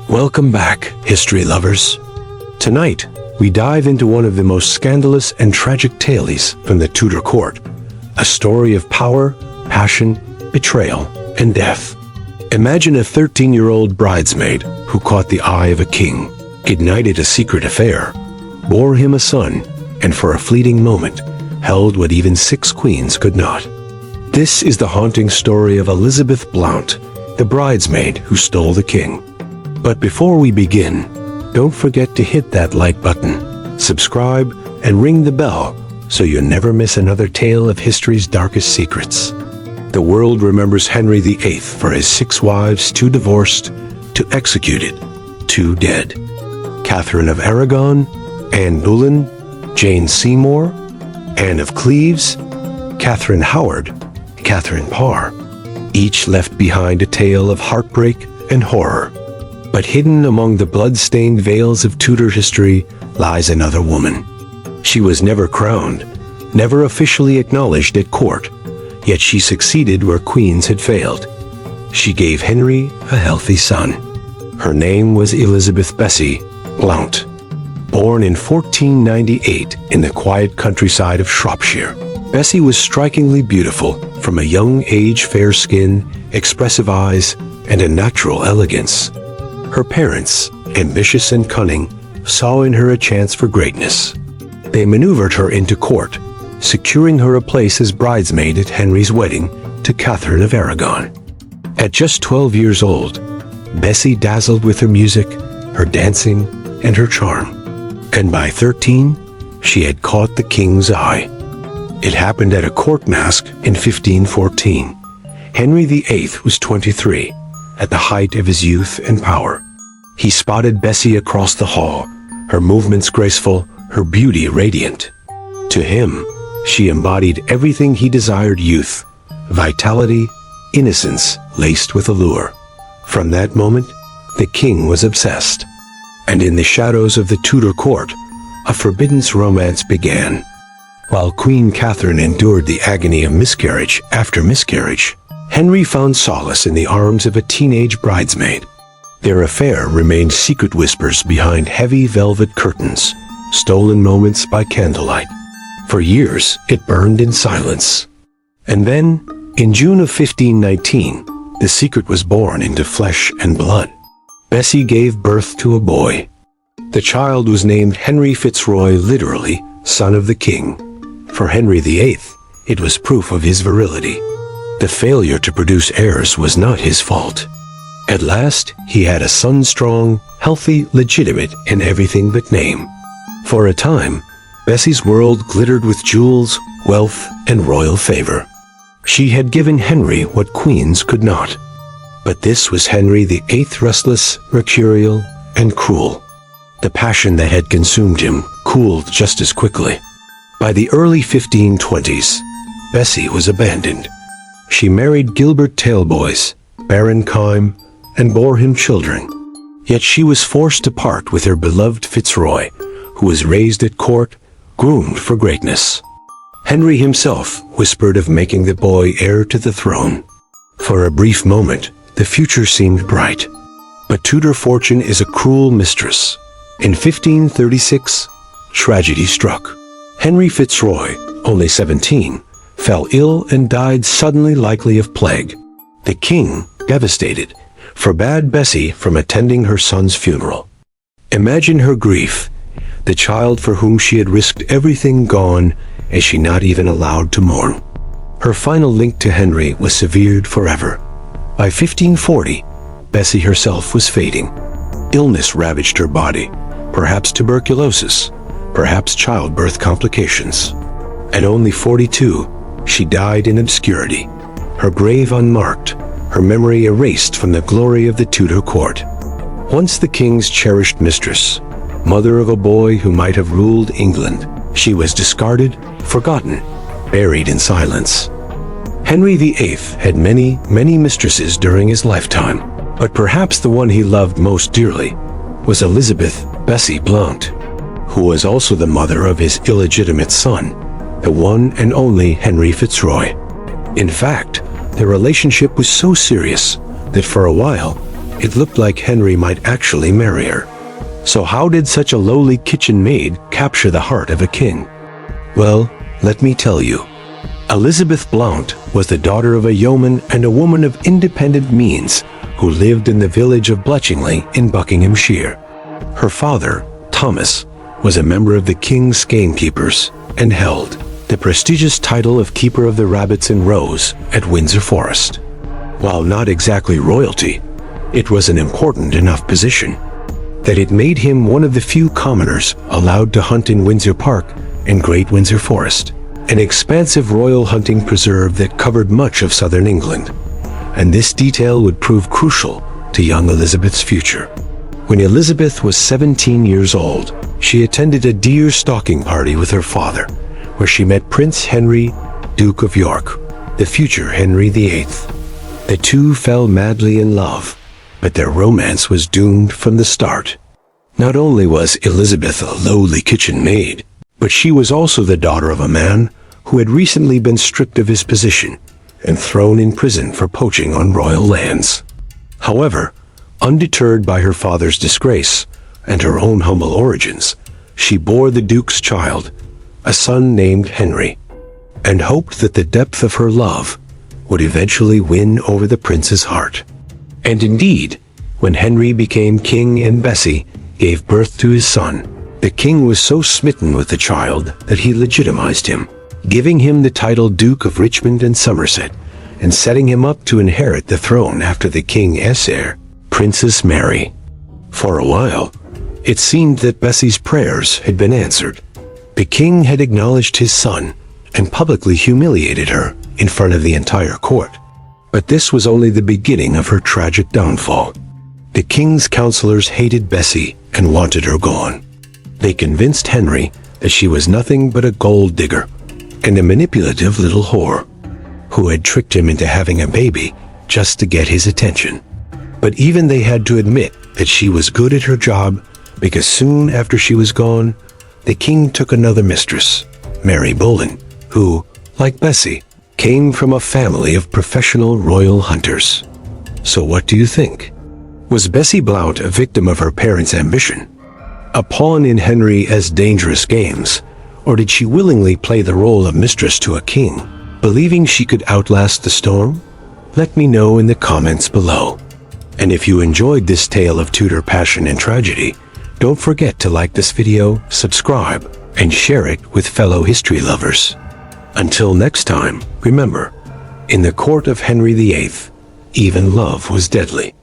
Welcome back, history lovers. Tonight, we dive into one of the most scandalous and tragic tales from the Tudor court, a story of power, passion, betrayal, and death. Imagine a 13-year-old bridesmaid who caught the eye of a king, ignited a secret affair, bore him a son, and for a fleeting moment, held what even 6 queens could not. This is the haunting story of Elizabeth Blount, the bridesmaid who stole the king. But before we begin, don't forget to hit that like button, subscribe, and ring the bell so you never miss another tale of history's darkest secrets. The world remembers Henry VIII for his 6 wives, 2 divorced, 2 executed, 2 dead. Catherine of Aragon, Anne Boleyn, Jane Seymour, Anne of Cleves, Catherine Howard, Catherine Parr, each left behind a tale of heartbreak and horror. But hidden among the blood-stained veils of Tudor history lies another woman. She was never crowned, never officially acknowledged at court, yet she succeeded where queens had failed. She gave Henry a healthy son. Her name was Elizabeth Bessie Blount. Born in 1498 in the quiet countryside of Shropshire, Bessie was strikingly beautiful, from a young age, fair skin, expressive eyes, and a natural elegance. Her parents, ambitious and cunning, saw in her a chance for greatness. They maneuvered her into court, securing her a place as bridesmaid at Henry's wedding to Catherine of Aragon. At just 12 years old, Bessie dazzled with her music, her dancing, and her charm. And by 13, she had caught the king's eye. It happened at a court masque in 1514. Henry VIII was 23, at the height of his youth and power. He spotted Bessie across the hall, her movements graceful, her beauty radiant. To him, she embodied everything he desired: youth, vitality, innocence laced with allure. From that moment, the king was obsessed. And in the shadows of the Tudor court, a forbidden romance began. While Queen Catherine endured the agony of miscarriage after miscarriage, Henry found solace in the arms of a teenage bridesmaid. Their affair remained secret whispers behind heavy velvet curtains, stolen moments by candlelight. For years, it burned in silence. And then, in June of 1519, the secret was born into flesh and blood. Bessie gave birth to a boy. The child was named Henry Fitzroy, literally, son of the king. For Henry VIII, it was proof of his virility. The failure to produce heirs was not his fault. At last, he had a son strong, healthy, legitimate in everything but name. For a time, Bessie's world glittered with jewels, wealth, and royal favor. She had given Henry what queens could not. But this was Henry VIII, restless, mercurial, and cruel. The passion that had consumed him cooled just as quickly. By the early 1520s, Bessie was abandoned. She married Gilbert Talboys, Baron Kyme, and bore him children. Yet she was forced to part with her beloved Fitzroy, who was raised at court, groomed for greatness. Henry himself whispered of making the boy heir to the throne. For a brief moment, the future seemed bright. But Tudor fortune is a cruel mistress. In 1536, tragedy struck. Henry Fitzroy, only 17, fell ill and died suddenly, likely of plague. The king, devastated, forbade Bessie from attending her son's funeral. Imagine her grief, the child for whom she had risked everything gone, and she not even allowed to mourn. Her final link to Henry was severed forever. By 1540, Bessie herself was fading. Illness ravaged her body, perhaps tuberculosis, perhaps childbirth complications. At only 42, she died in obscurity, her grave unmarked, her memory erased from the glory of the Tudor court. Once the king's cherished mistress, mother of a boy who might have ruled England, she was discarded, forgotten, buried in silence. Henry VIII had many, many mistresses during his lifetime, but perhaps the one he loved most dearly was Elizabeth Bessie Blount, who was also the mother of his illegitimate son, the one and only Henry Fitzroy. In fact, their relationship was so serious that for a while, it looked like Henry might actually marry her. So how did such a lowly kitchen maid capture the heart of a king? Well, let me tell you. Elizabeth Blount was the daughter of a yeoman and a woman of independent means who lived in the village of Bletchingley in Buckinghamshire. Her father, Thomas, was a member of the king's gamekeepers and held the prestigious title of Keeper of the Rabbits and Roes at Windsor Forest. While not exactly royalty, it was an important enough position that it made him one of the few commoners allowed to hunt in Windsor Park and Great Windsor Forest, an expansive royal hunting preserve that covered much of southern England. And this detail would prove crucial to young Elizabeth's future. When Elizabeth was 17 years old, she attended a deer stalking party with her father, where she met Prince Henry, Duke of York, the future Henry VIII. The two fell madly in love, but their romance was doomed from the start. Not only was Elizabeth a lowly kitchen maid, but she was also the daughter of a man who had recently been stripped of his position and thrown in prison for poaching on royal lands. However, undeterred by her father's disgrace and her own humble origins, she bore the Duke's child, a son named Henry, and hoped that the depth of her love would eventually win over the prince's heart. And indeed, when Henry became king and Bessie gave birth to his son, the king was so smitten with the child that he legitimized him, giving him the title Duke of Richmond and Somerset, and setting him up to inherit the throne after the king's heir, Princess Mary. For a while, it seemed that Bessie's prayers had been answered. The king had acknowledged his son and publicly humiliated her in front of the entire court. But this was only the beginning of her tragic downfall. The king's counselors hated Bessie and wanted her gone. They convinced Henry that she was nothing but a gold digger and a manipulative little whore who had tricked him into having a baby just to get his attention. But even they had to admit that she was good at her job, because soon after she was gone, the king took another mistress, Mary Boleyn, who, like Bessie, came from a family of professional royal hunters. So what do you think? Was Bessie Blount a victim of her parents' ambition, a pawn in Henry's dangerous games, or did she willingly play the role of mistress to a king, believing she could outlast the storm? Let me know in the comments below. And if you enjoyed this tale of Tudor passion and tragedy, don't forget to like this video, subscribe, and share it with fellow history lovers. Until next time, remember, in the court of Henry VIII, even love was deadly.